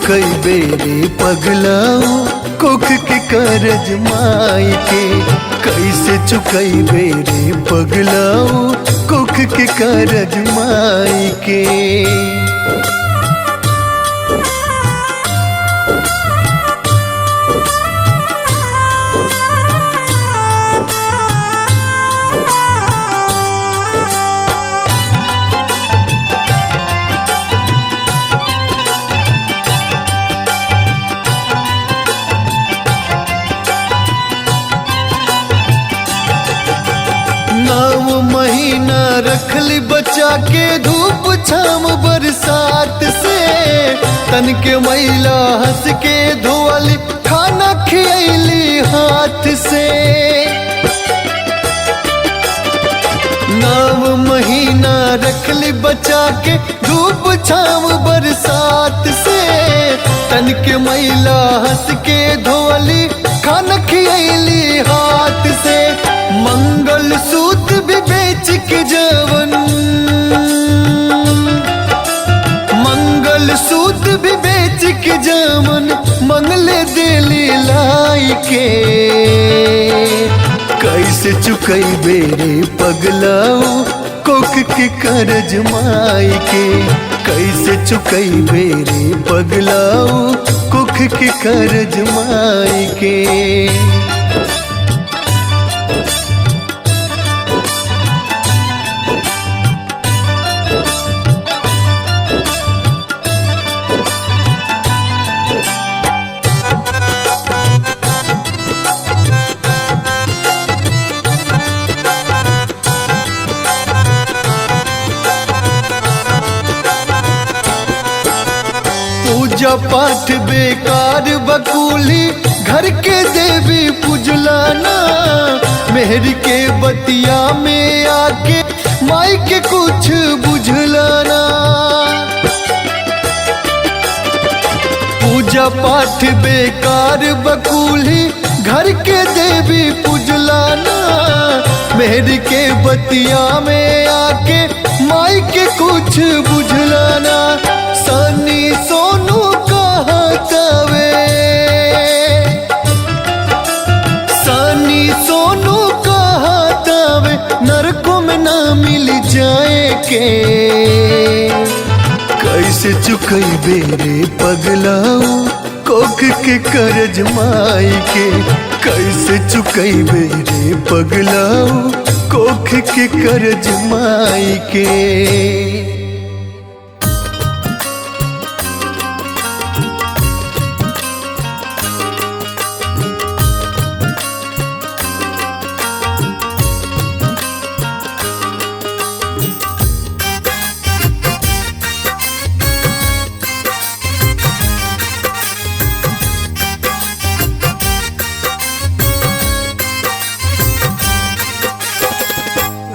चुकई बेरे पगलाऊ कोख के करज माई के। कैसे चुकई बेरे पगलाऊ कोख के करज माई के। महीना रखली बचा के धूप छाम बरसात से। तन के मैला हंस के धोअली खाना खियली हाथ से। 9 महीना रखली बचा के धूप छाम बरसात से। तन के मैला हंस के धोअली खाना खियली हाथ से। मंगल सूत्र भी बेच के जवन, मंगल सूत्र भी बेच के जवन मंगले दिली लाई के। कैसे चुकई बेरे पगलाऊ कोख के करज माई के। कैसे चुकई बेरे पगलाऊ कोख के करज माई के। पूजा पाठ बेकार बकुली घर के देवी पुजलाना। मेहर के बतिया में आके माई के कुछ बुझलाना। पूजा पाठ बेकार बकुली घर के देवी पुजलाना। मेहर के बतिया में आके माई के कुछ बुझलाना। सनी सोनू कहतावे, सनी सोनू कहतावे नरकों में ना मिल जाए के। कैसे चुकई बेरे पगलाऊ कोख के करज माई के। कैसे चुकई बेरे पगलाऊ कोख के करज माई के।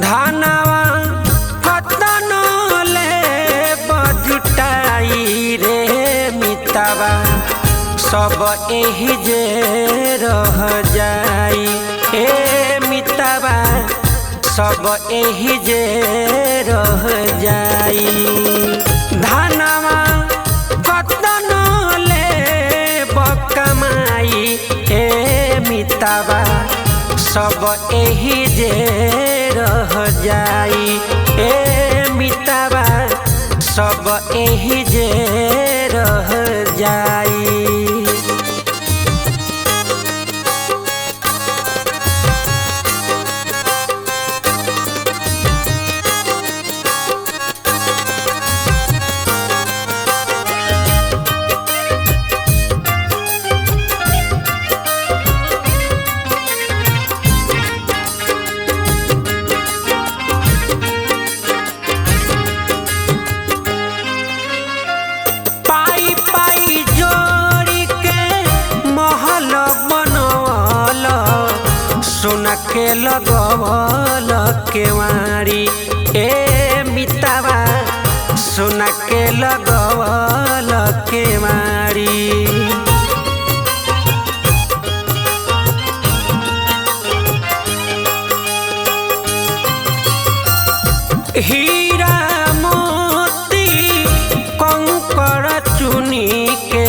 धनवा कतन ले बजुटाई रे मितवा सब एही जे रह जाई। ए मितवा सब एही जे रह जाई। धनवा कतन ले बकमाई ए मितवा सब एही जे रह जाई। ए मितवा सब एही जे रह जाई। सोना के लगवल केवाड़ी ए मितवा सोना के लगवल केवाड़ी। हीरा मोती कंकड़ चुनी के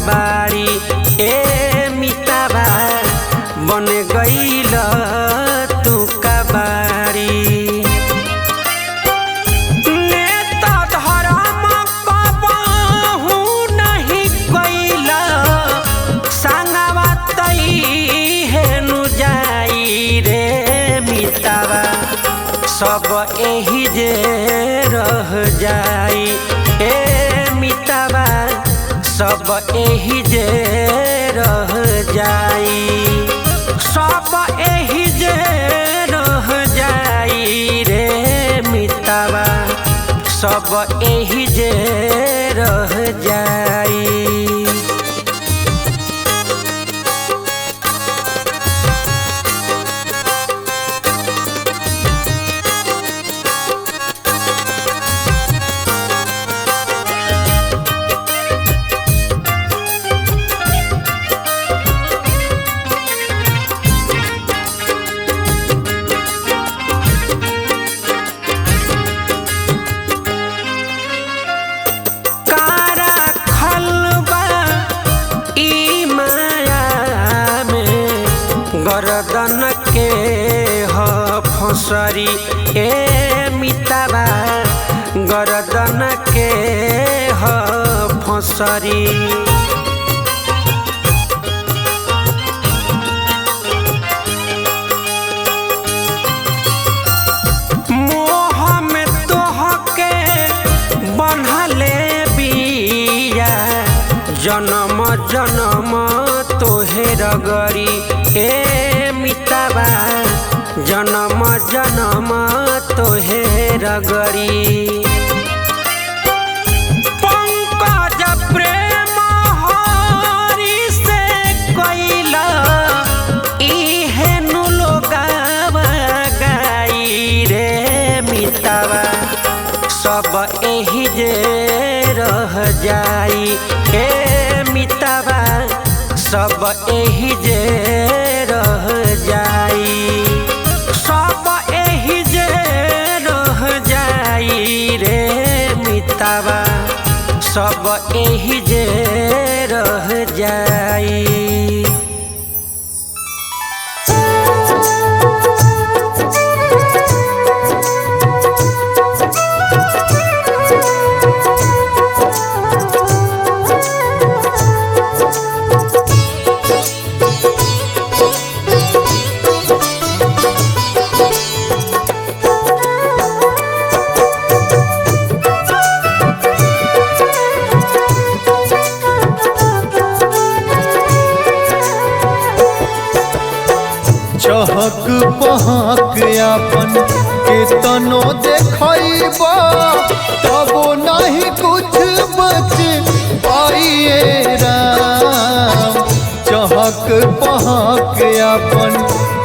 बाड़ी ए मितावा बन गईल तू कबाड़ी। नेता धर्म कबहू नहीं कईल संगवा तई हेनु जाई रे मितावा सब एही जे रह जाई ए मितावा सब एही जे रह जाई सब एही जे रह जाई रे मितावा सब एही जे रह जाई। गर्दन के ह फसरी ए मितावा गर्दन के ह फसरी। मोह में तोह के बन्हले बिया जन्म जन्म तोहे रगरी ए मितावा जन्म जन्म तोहे रगरी। पंकज प्रेम हरि से कइला इहेनु लोगावा गाई रे मितावा सब एही जे रह जाई ए मितावा सब एही जे रह जाई सब एही जे रह जाई रे मितावा सब एही जे रह जाई। चहक पहक अपन केतनो देखैबा तबो नहीं कुछ बच पाइए राम। चहक पहक अपन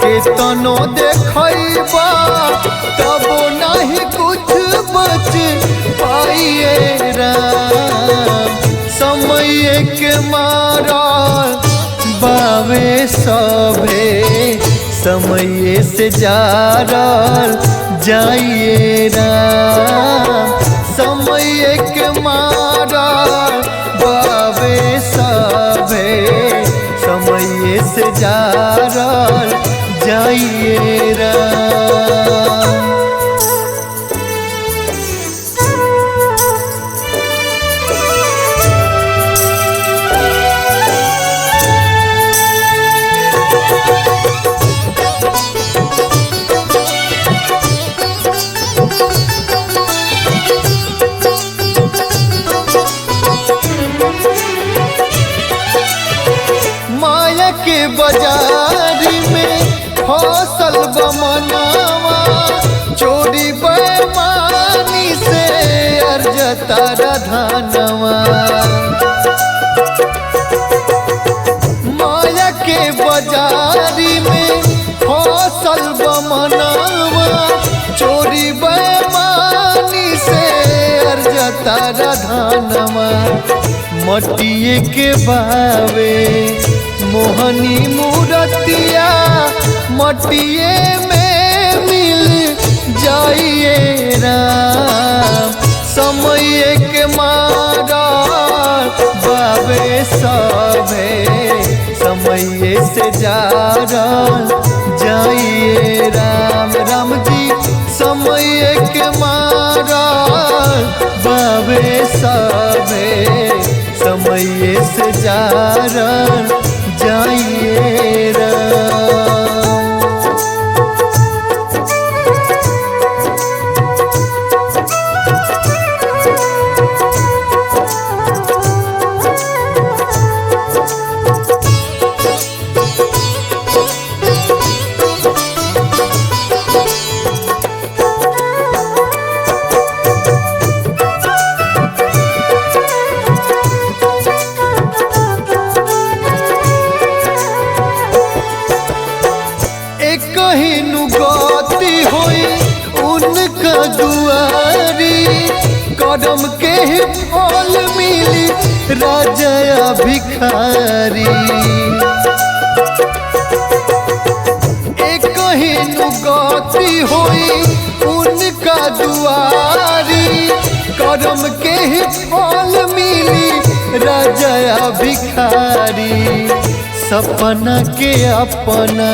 केतनो देखैबा तबो नहीं कुछ बच पाइए राम। समय के मारा बावे सभे समय से जारल जाइए राम। समय के मारा बावे सभे समय से जारल जाइए राम। माया के बाजार में फसल बमनावा चोरी बेईमानी से अर्जता धनवा। माया के बाजार में फसल बमनावा चोरी बेईमानी से अर्जता धनवा। मटिए के बावे मोहनी मूरतिया मटिए में मिल जाइए राम। समय के मारा बावे सभे समय से जारल जाइए राम राम जी समय के मारल बाबे सभे समय से जारल जाइए राम। कहीं गति होई उनका दुआरी कदम के फल मिली राजा भिखारी। कहीं गति होई उनका दुआरी कदम के फल मिली राजा भिखारी। सपना के अपना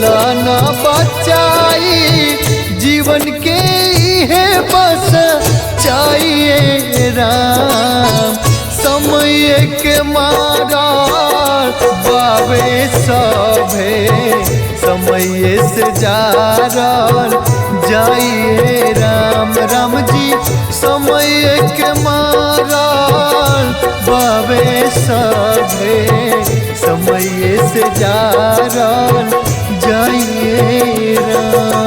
लाना बचाई जीवन के है बस चाहिए राम समय के मारा बाबे सभे समय से जारल जाइए राम राम जी समय के मारा बाबे सभे समय से जारल जाइए राम।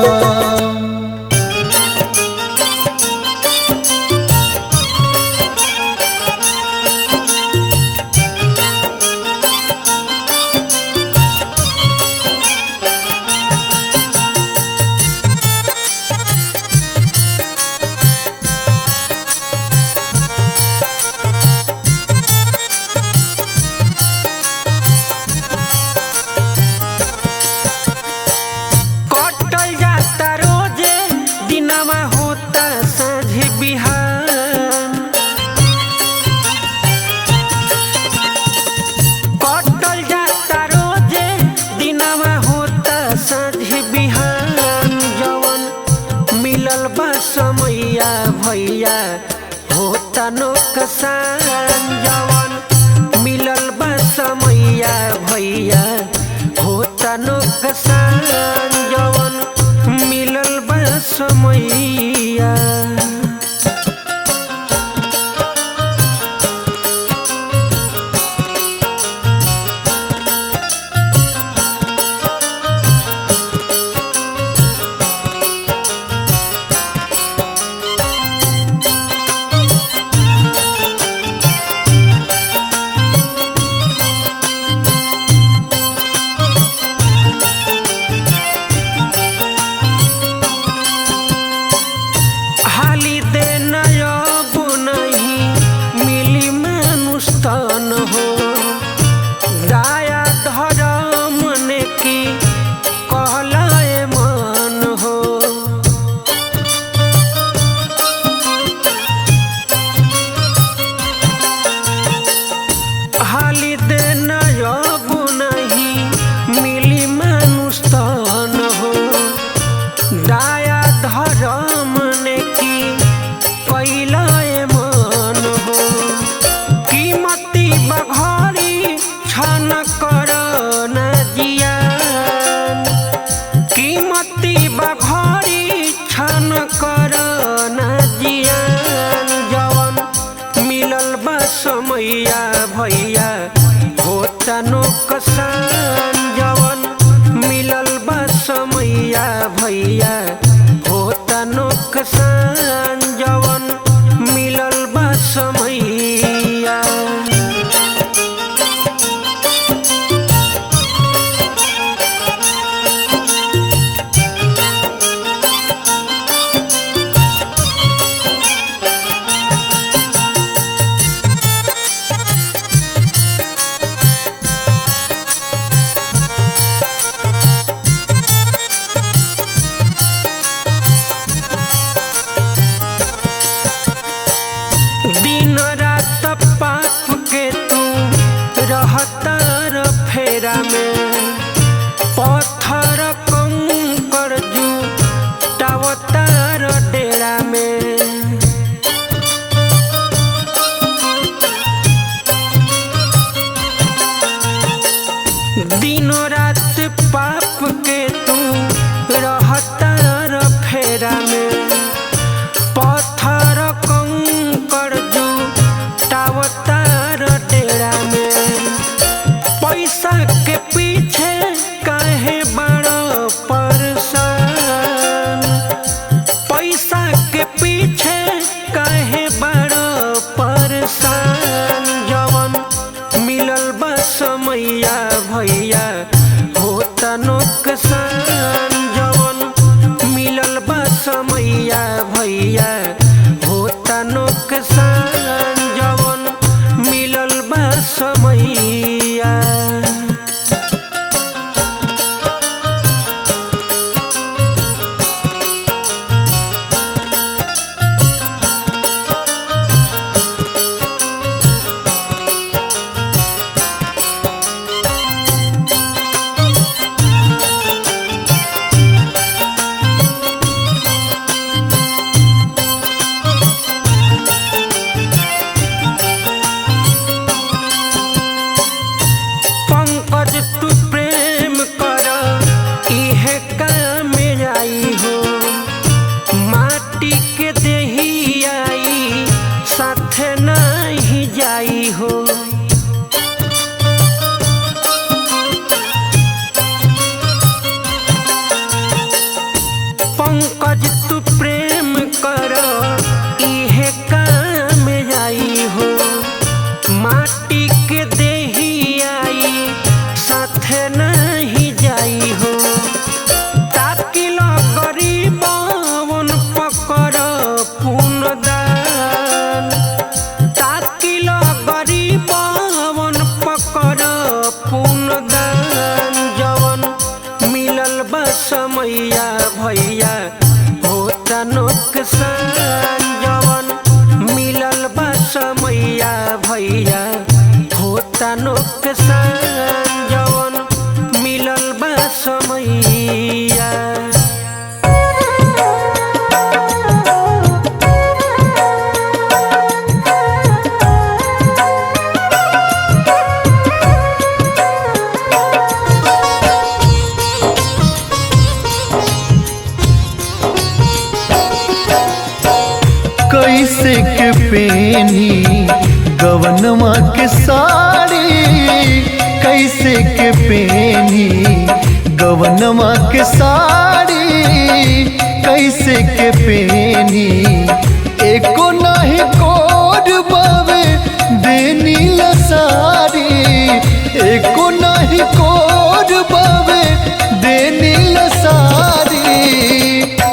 समैया भैया होता नौकसान जवन मिलल बा समैया भैया होता नौकसान जवन मिलल बा समैया। समैया भैया होता नौकसान जवन मिलल बा समैया भैया होता नौकसान जवन मिलल बा समैया। फेरा में पत्थर कंकड़ जुटावतार डेरा में दिनों रात पाप के तू रहतार फेरा में पत्थर कंकड़ जुटावतार डेरा में पैसा के पीछे काहे बड़ो परेशान पैसा के पीछे काहे बड़ो परेशान जवन मिलल बा समैया भैया होता नुकसान जवन मिलल बा समैया भैया होता नुकसान जवन मिलल बा समैया तू प्रेम कर इहे काम आई हो माटी के देही आई साथे नहीं जाई हो पंकज तू प्रेम कर इहे काम आई हो माटी के देही आई साथे नहीं जाई हो ताकिल गरीबवन पकर पुनदान ताकिल गरीबवन पकर पुनदान जवन मिलल बा समैया भैया होता नुकसान जवन मिलल बा समैया भैया होता नुकसान जवन मिलल बा समैया कैसे के पेनी गवनमा के साड़ी कैसे के पेनी गवनमा के साड़ी कैसे के पेनी एको नहीं कोड बावे देनी लसारी एको नहीं कोड बावे देनी लसारी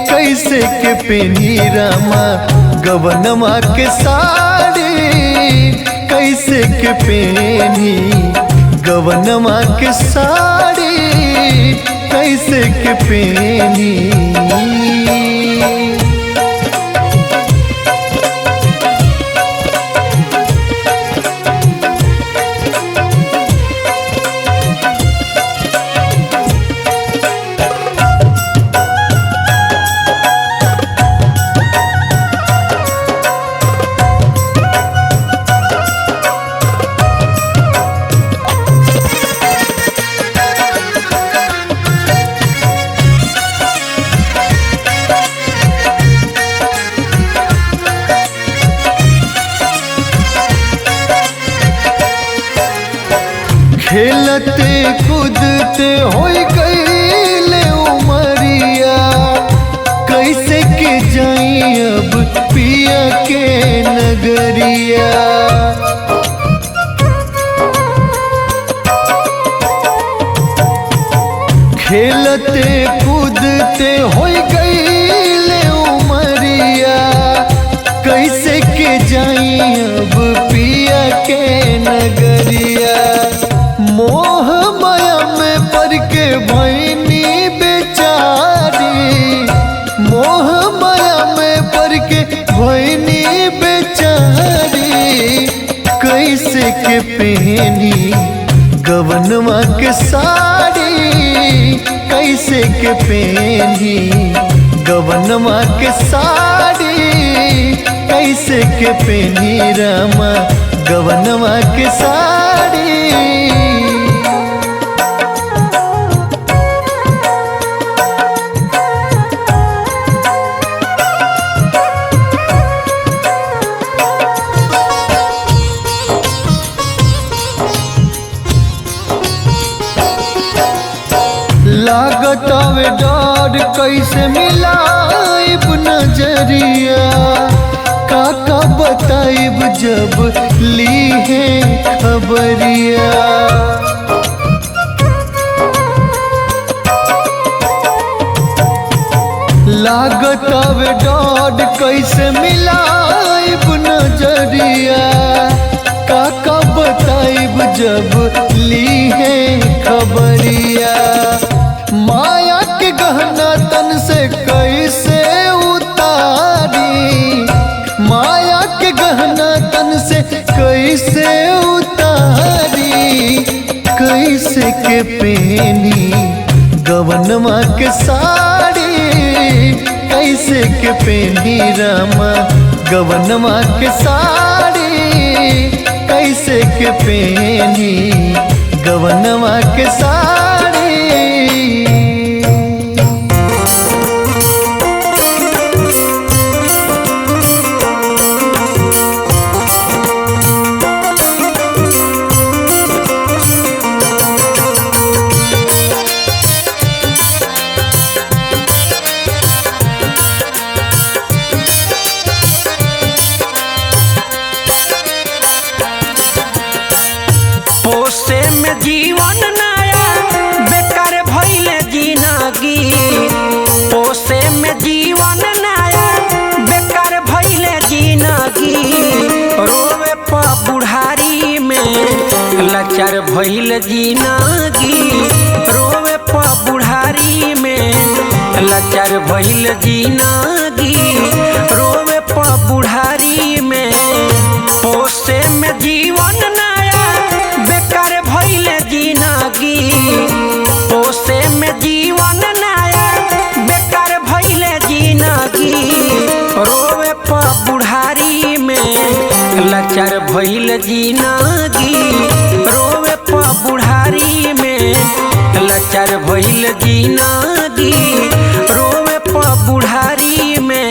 कैसे के पेनी रामा गवनमा के साड़ी कैसे के पेनी गवनमा के साड़ी कैसे के पेनी खेलते कूदते होई गईले उमरिया कैसे के जाई अब पिया के नगरिया खेलते कूदते होई गईले उमरिया कैसे के जाई अब पिया के नगरिया मोह माया में पड़ के भैनी बेचारी मोह माया में पड़ के भैनी बेचारी कैसे के पहनी गवनवा के साड़ी कैसे के पहनी, गवनवा के साड़ी कैसे के पहनी रामा, गवनवा के साड़ी। लागत आवे डर कैसे मिलाइब नजरिया, काका बताइब जब ली है खबरिया। लागत आवे डर कैसे मिलाइब नजरिया, काका बताइब जब ली है खबरिया। माया के गहना तन से कैसे उतारी, माया के गहना तन से कैसे उतारी, कैसे के पहनी गवनवा के साड़ी, कैसे के पहनी रामा, गवनवा के साड़ी कैसे के पहनी, गवनवा के साड़ी। पोसे में जीवन नया बेकार भइले जिंदगी, पोसे में जीवन नया बेकार भइले जिंदगी। रोवे प बुढ़ारी में लाचार भइल जिंदगी, रोवे प बुढ़ारी में लाचार भइल जिंदगी, रोवे प बुढ़ारी में। पोसे में जीवन नया बेकार भइले जिंदगी, पोसे में जीवन नया बेकार भइले जिंदगी। रोवे प बुढ़ारी में लाचार भइल जिंदगी, रोवे प बुढ़ारी में लाचार भइल जिंदगी, रोवे प बुढ़ारी में।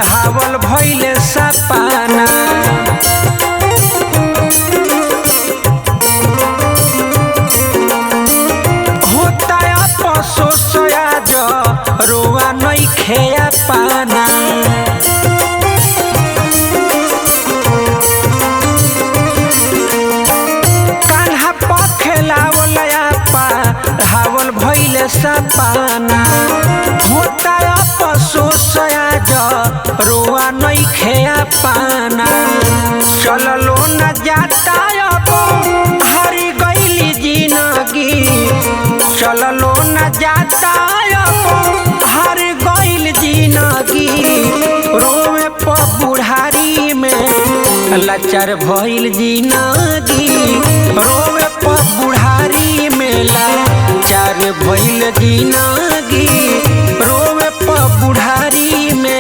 हावल भइले सपना, होता अफसोस आज रोआ नइखे पाना। कान्हा पखेलावल हावल भइले सपना, होता अफसोस आज रोआ नइखे पाना। चललो न जाता अब हरी गइली जिंदगी, चललो न जाता अब हर गइल जिंदगी। रोवे प बुढ़ारी में लाचार भइल जिंदगी, रोवे प बुढ़ारी में लाचार भइल जिंदगी, रोवे प बुढ़ारी में।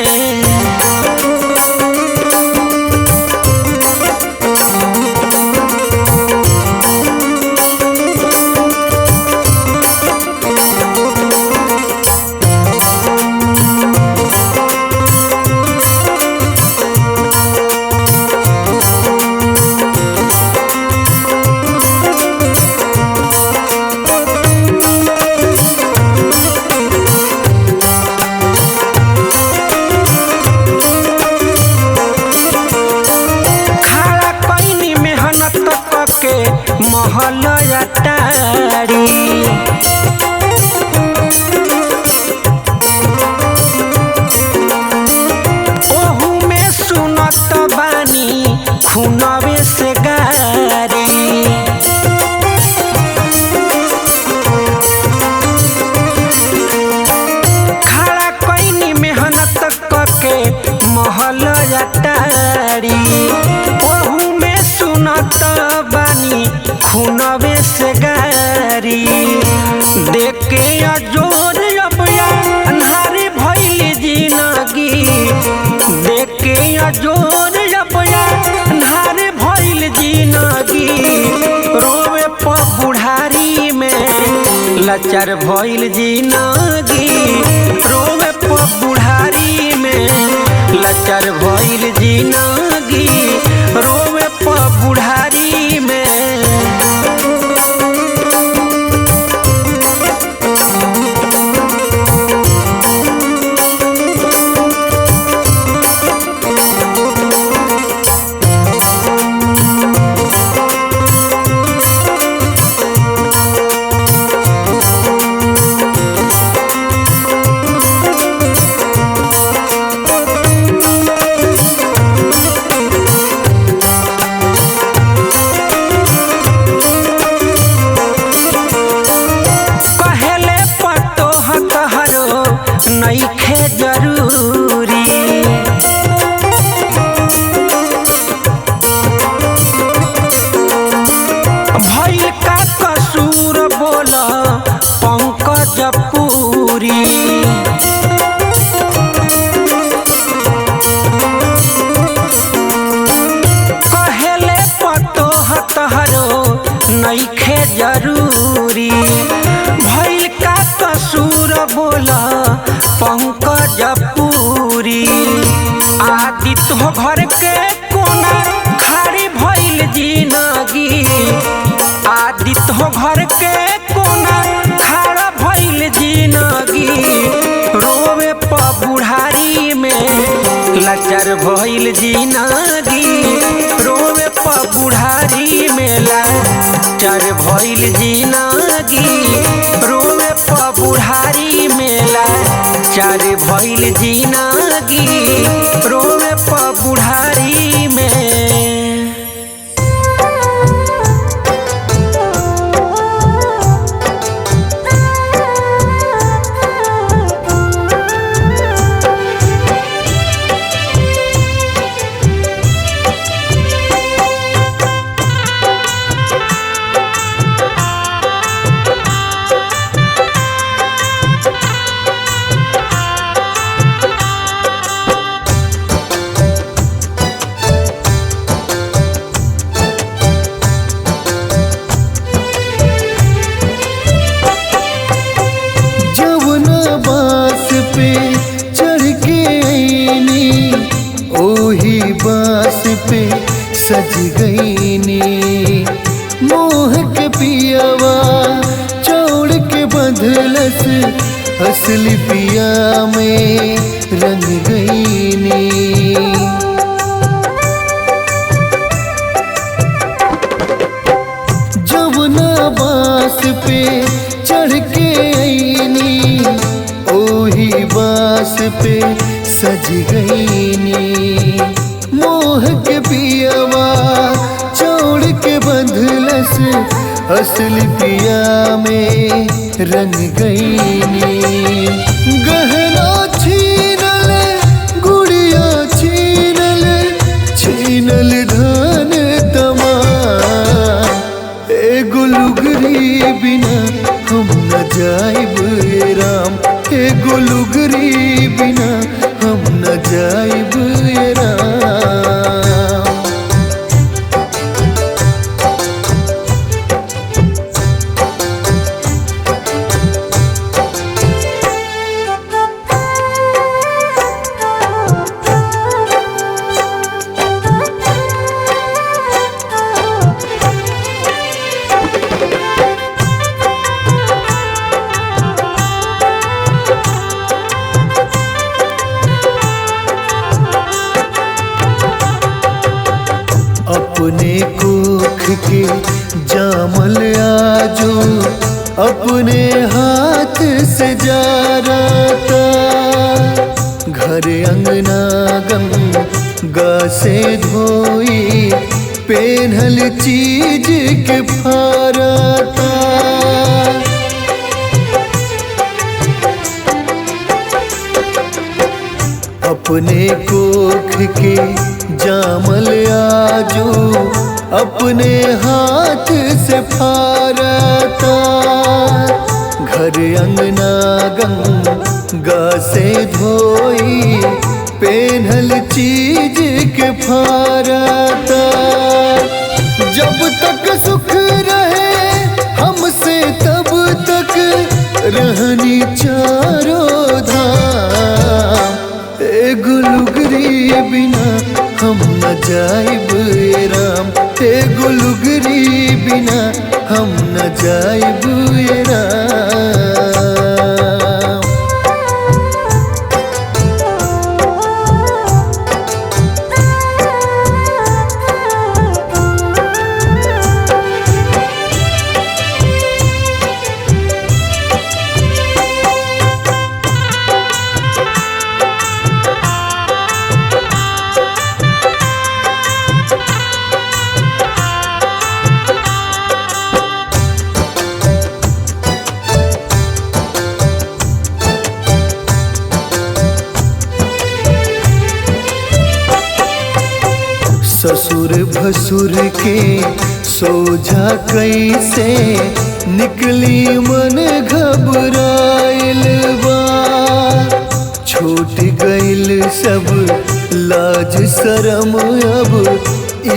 महल अटारी ओहू में सुनत बानी खुनवे से गारी देख के अजोर अबया अन्हारी भइल जिंदगी देख के अजोर अबया अन्हारी भइल जिंदगी रोवे प बुढ़ारी में लाचार भइल जिंदगी रोवे प बुढ़ारी में लाचार भइल जिंदगी रोवे प बुढ़ारी में। नइखे जरूरी भइल का कसूर बोल पंकज पूरी कहेले पतोह तहरो नइखे जरूरी भइल का कसूर बोल पंकज पूरी आदित्य हो घर के कोना खाड़ी भइल जिंदगी आदित्य हो घर के कोना खाड़ा भइल जिंदगी रोवे प बुढ़ारी में लाचार भइल जिंदगी रोवे प बुढ़ारी में लाचार भइल जिंदगी रोवे प बुढ़ारी में लाचार भइल जिंदगी रोवे प बुढ़ारी में। बास पे सज गईनी मोह के पियावा चौड़ के बंधलस असली पिया में रंग गईनी जमुना बास पे चढ़ के आईनी ओही बास पे सज गईनी मोह के पियावा चौड़ के बंधलस असली पिया में रंग गईनी गहना छीनल गुड़िया छीनल छीनल धन तमाम एगो लुगरी बिना हम न जाइब राम एगो लुगरी बिना हम न जाइब राम। अपने कोख के जामल आजो अपने हाथ से जा रहा घर अंगना गंगा से धोई पेन्हल चीज के फारता अपने कोख के जामल आजू अपने हाथ से फारता। घर अंगना गंगा से धोई पेन्हल चीज के फारता। जब तक सुख रहे हमसे तब तक रहनी चारों धाम। एगो लुगरी बिना हम न जाइब ए राम, एगो लुगरी बिना हम न जाइब ए राम। ससुर भसुर के सोझा कैसे निकली मन घबराइल बा। छूट गइल सब लाज शरम अब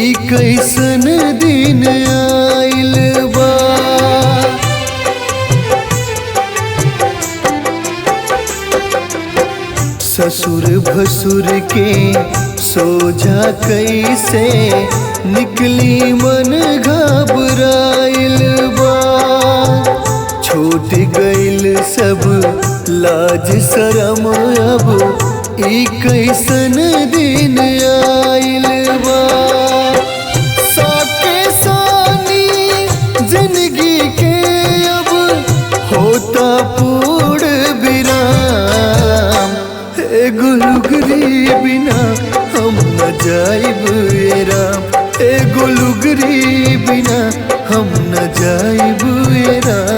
ई कैसन दिन आइल बा। ससुर भसुर के सोझा कैसे निकली मन घबराइल बा। छूट गइल सब लाज शरम अब ई कैसन दिन आइल बा। साके सानी जिंदगी के अब होता पूर्ण विराम। एगो लुगरी बिना हम न जाइब ए राम, एगो लुगरी बिना हम न जाइब ए राम।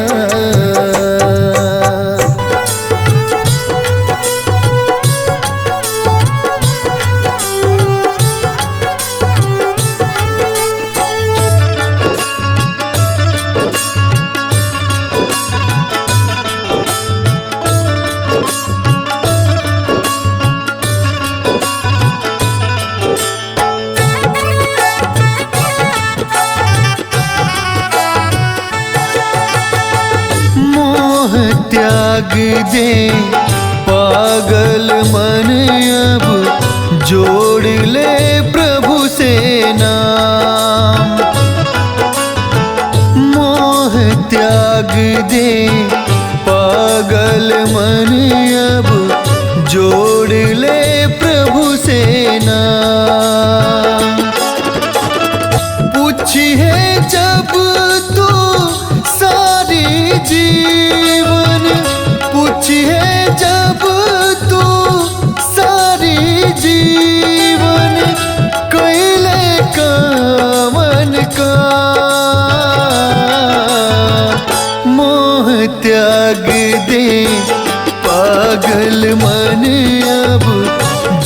त्याग दे पागल मन अब जोड़ ले प्रभु से नाम। मोह त्याग दे पागल मन अब जोड़ ले प्रभु से नाम। पूछिए जब तू सारी जीवन, पूछिए जब तू सारी जीवन कैले कामन का। मोह त्याग दे पागल मन अब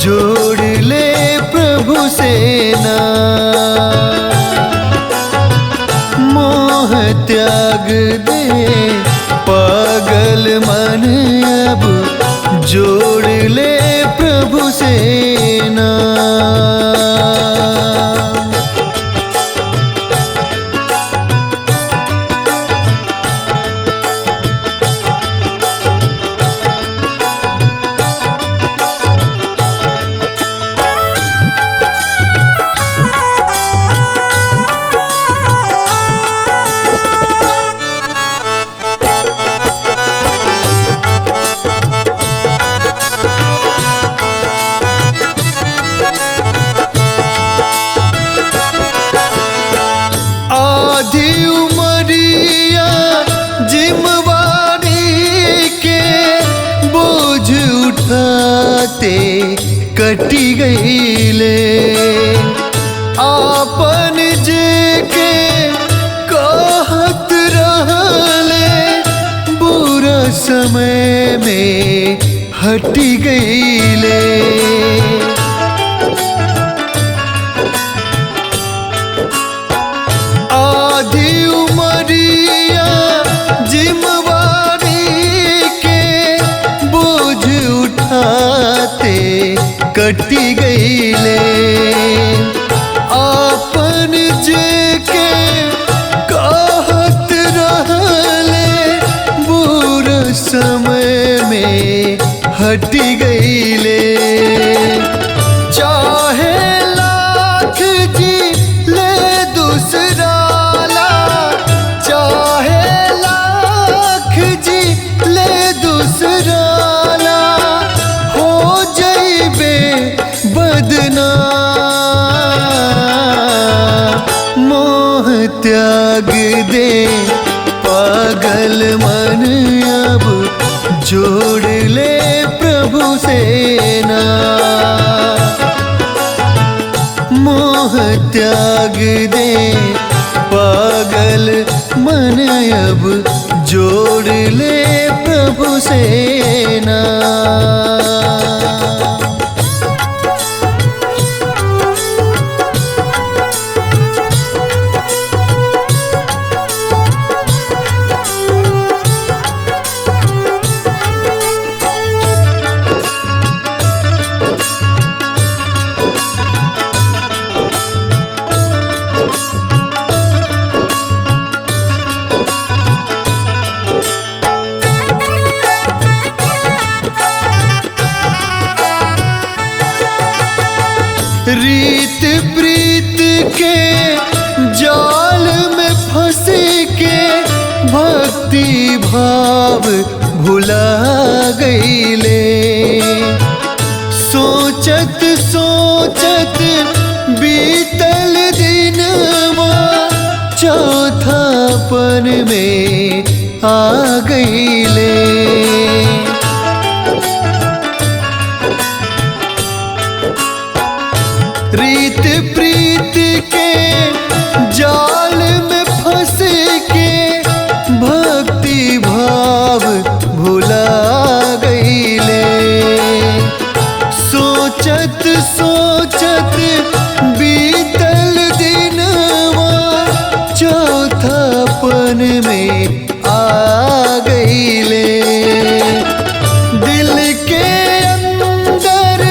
जोड़ ले प्रभु से नाम। मोह त्याग दे पागल मन अब जोड़ ले प्रभु से नाम। उठाते कटी गईले आपन जे के कहत रहले बुरा समय में हटी गईले। हटी गईले। आपन जे के कहत रहले बुरा समय में हटी गईले। चाहे लाख जी ले दूसरा ला, चाहे लाख जी ले दूसरा ला, हो जइबे बदनाम। मोह त्याग दे पागल मन अब जोड़ ले प्रभु से ना। मोह त्याग दे पागल मन अब जोड़ ले प्रभु से ना। रीत प्रीत के जाल में फंस के भक्ति भाव भुला गईले। सोचत सोचत बीतल दिनवा चौथापन में आ गईले। रीत प्रीत के जाल में फंस के भक्ति भाव भुला गईले। सोचत सोचत बीतल दिनवा चौथापन में आ गईले। दिल के अंदर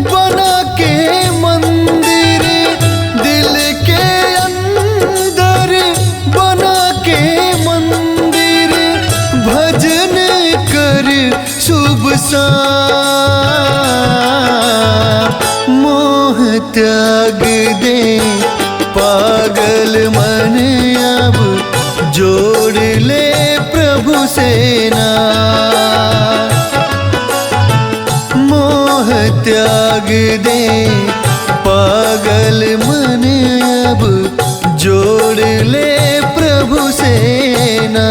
बना के मंदिर, दिल के अंदर बना के मंदिर, भजन कर शुभ शाम। मोह त्याग दे पागल मन अब जोड़ ले प्रभु से ना। मोह त्याग दे पागल मन अब जोड़ ले प्रभु से ना।